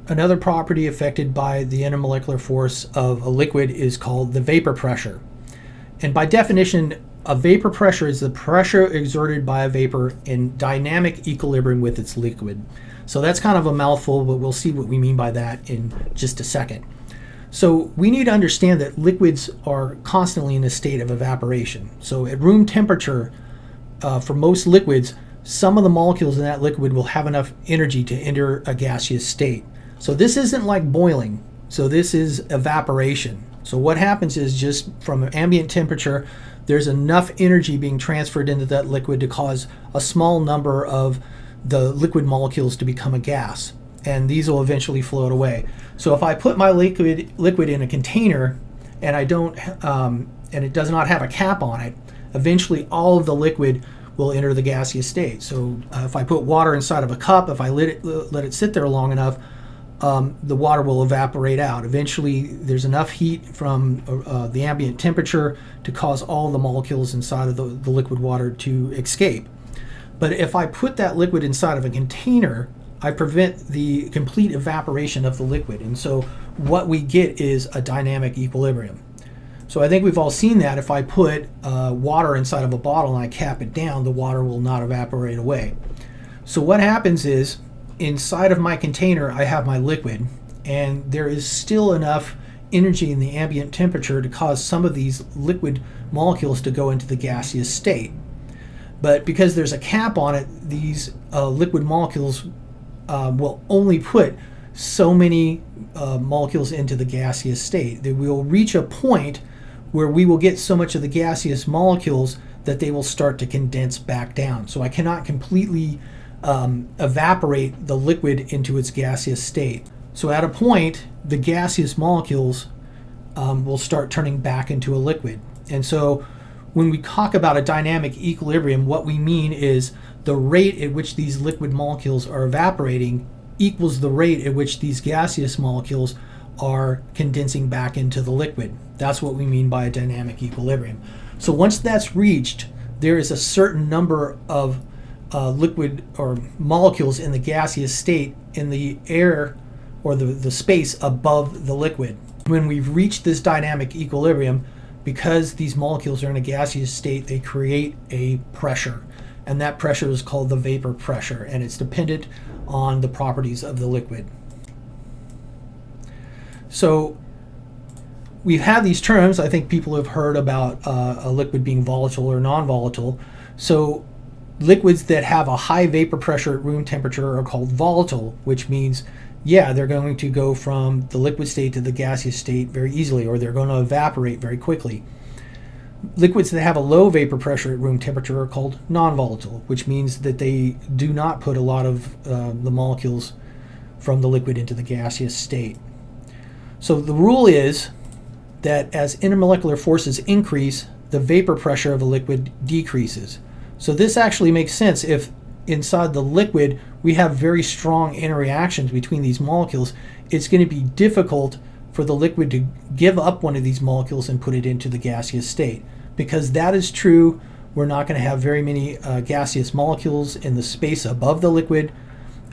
Another property affected by the intermolecular force of a liquid is called the vapor pressure. And by definition, a vapor pressure is the pressure exerted by a vapor in dynamic equilibrium with its liquid. So that's kind of a mouthful, but we'll see what we mean by that in just a second. So we need to understand that liquids are constantly in a state of evaporation. So at room temperature, for most liquids, some of the molecules in that liquid will have enough energy to enter a gaseous state. So this isn't like boiling. So this is evaporation. So what happens is, just from ambient temperature, there's enough energy being transferred into that liquid to cause a small number of the liquid molecules to become a gas, and these will eventually float away. So if I put my liquid in a container and I don't and it does not have a cap on it, eventually all of the liquid will enter the gaseous state. So if I put water inside of a cup, if I let it sit there long enough, the water will evaporate out. Eventually, there's enough heat from the ambient temperature to cause all the molecules inside of the liquid water to escape. But if I put that liquid inside of a container, I prevent the complete evaporation of the liquid. And so what we get is a dynamic equilibrium. So I think we've all seen that. If I put water inside of a bottle and I cap it down, the water will not evaporate away. So what happens is, inside of my container, I have my liquid, and there is still enough energy in the ambient temperature to cause some of these liquid molecules to go into the gaseous state. But because there's a cap on it, these liquid molecules will only put so many molecules into the gaseous state. They will reach a point where we will get so much of the gaseous molecules that they will start to condense back down. So I cannot completely evaporate the liquid into its gaseous state. So at a point, the gaseous molecules will start turning back into a liquid. And so when we talk about a dynamic equilibrium, what we mean is the rate at which these liquid molecules are evaporating equals the rate at which these gaseous molecules are condensing back into the liquid. That's what we mean by a dynamic equilibrium. So once that's reached, there is a certain number of liquid or molecules in the gaseous state in the air or the space above the liquid. When we've reached this dynamic equilibrium, because these molecules are in a gaseous state, they create a pressure, and that pressure is called the vapor pressure, and it's dependent on the properties of the liquid. So we've had these terms. I think people have heard about a liquid being volatile or non-volatile. So liquids that have a high vapor pressure at room temperature are called volatile, which means, yeah, they're going to go from the liquid state to the gaseous state very easily, or they're going to evaporate very quickly. Liquids that have a low vapor pressure at room temperature are called non-volatile, which means that they do not put a lot of the molecules from the liquid into the gaseous state. So the rule is that as intermolecular forces increase, the vapor pressure of a liquid decreases. So this actually makes sense. If inside the liquid we have very strong interactions between these molecules, it's going to be difficult for the liquid to give up one of these molecules and put it into the gaseous state. Because that is true, we're not going to have very many gaseous molecules in the space above the liquid.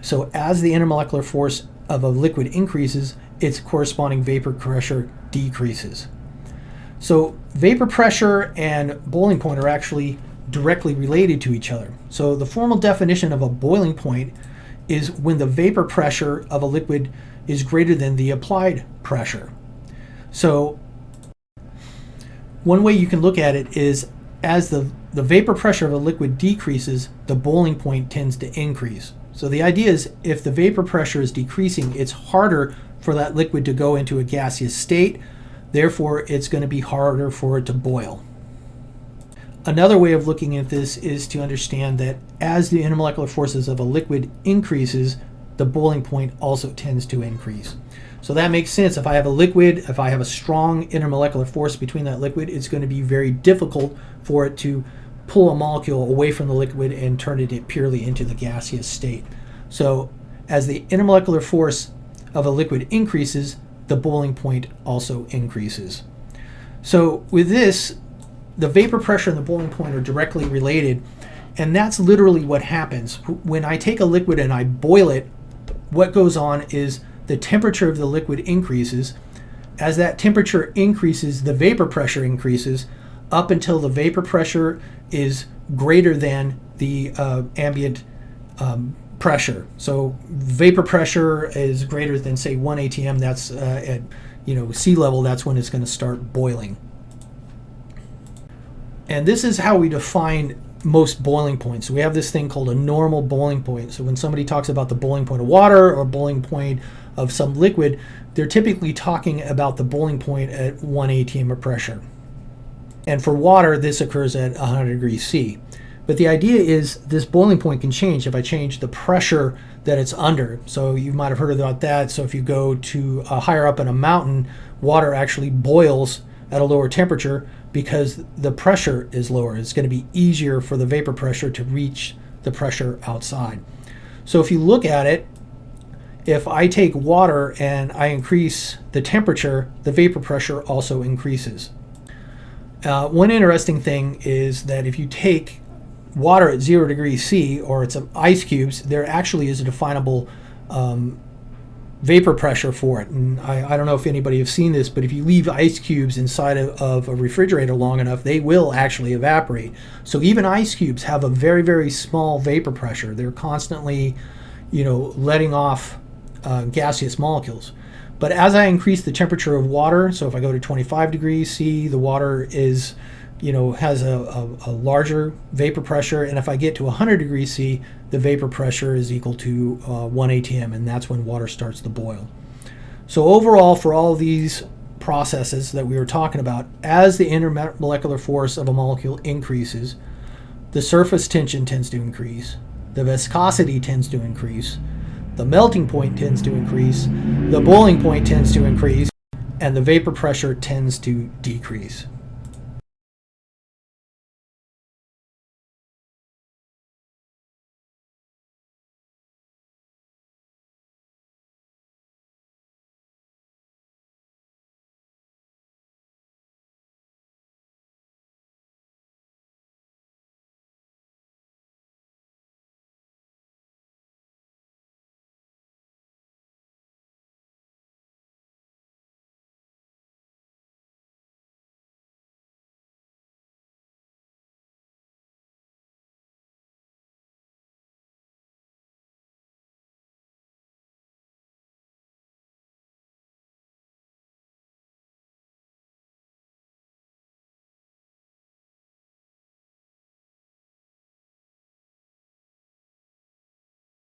So as the intermolecular force of a liquid increases, its corresponding vapor pressure decreases. So vapor pressure and boiling point are actually directly related to each other. So the formal definition of a boiling point is when the vapor pressure of a liquid is greater than the applied pressure. So one way you can look at it is, as the vapor pressure of a liquid decreases, the boiling point tends to increase. So the idea is, if the vapor pressure is decreasing, it's harder for that liquid to go into a gaseous state. Therefore, it's going to be harder for it to boil. Another way of looking at this is to understand that as the intermolecular forces of a liquid increases, the boiling point also tends to increase. So that makes sense. If I have a liquid, if I have a strong intermolecular force between that liquid, it's going to be very difficult for it to pull a molecule away from the liquid and turn it purely into the gaseous state. So as the intermolecular force of a liquid increases, the boiling point also increases. So with this, the vapor pressure and the boiling point are directly related, and that's literally what happens. When I take a liquid and I boil it, what goes on is the temperature of the liquid increases. As that temperature increases, the vapor pressure increases up until the vapor pressure is greater than the ambient pressure. So vapor pressure is greater than, say, 1 atm. That's at sea level. That's when it's going to start boiling. And this is how we define most boiling points. We have this thing called a normal boiling point. So when somebody talks about the boiling point of water or boiling point of some liquid, they're typically talking about the boiling point at 1 atm of pressure. And for water, this occurs at 100 degrees C. But the idea is this boiling point can change if I change the pressure that it's under. So you might have heard about that. So if you go to higher up in a mountain, water actually boils at a lower temperature because the pressure is lower. It's going to be easier for the vapor pressure to reach the pressure outside. So if you look at it, if I take water and I increase the temperature, the vapor pressure also increases. One interesting thing is that if you take water at 0 degrees C, or it's ice cubes, there actually is a definable vapor pressure for it. And I don't know if anybody has seen this, but if you leave ice cubes inside of a refrigerator long enough, they will actually evaporate. So even ice cubes have a very, very small vapor pressure. They're constantly, letting off gaseous molecules. But as I increase the temperature of water, so if I go to 25 degrees C, the water is, has a larger vapor pressure. And if I get to 100 degrees C, the vapor pressure is equal to 1 atm, and that's when water starts to boil. So overall, for all of these processes that we were talking about, as the intermolecular force of a molecule increases, the surface tension tends to increase, the viscosity tends to increase, the melting point tends to increase, the boiling point tends to increase, and the vapor pressure tends to decrease.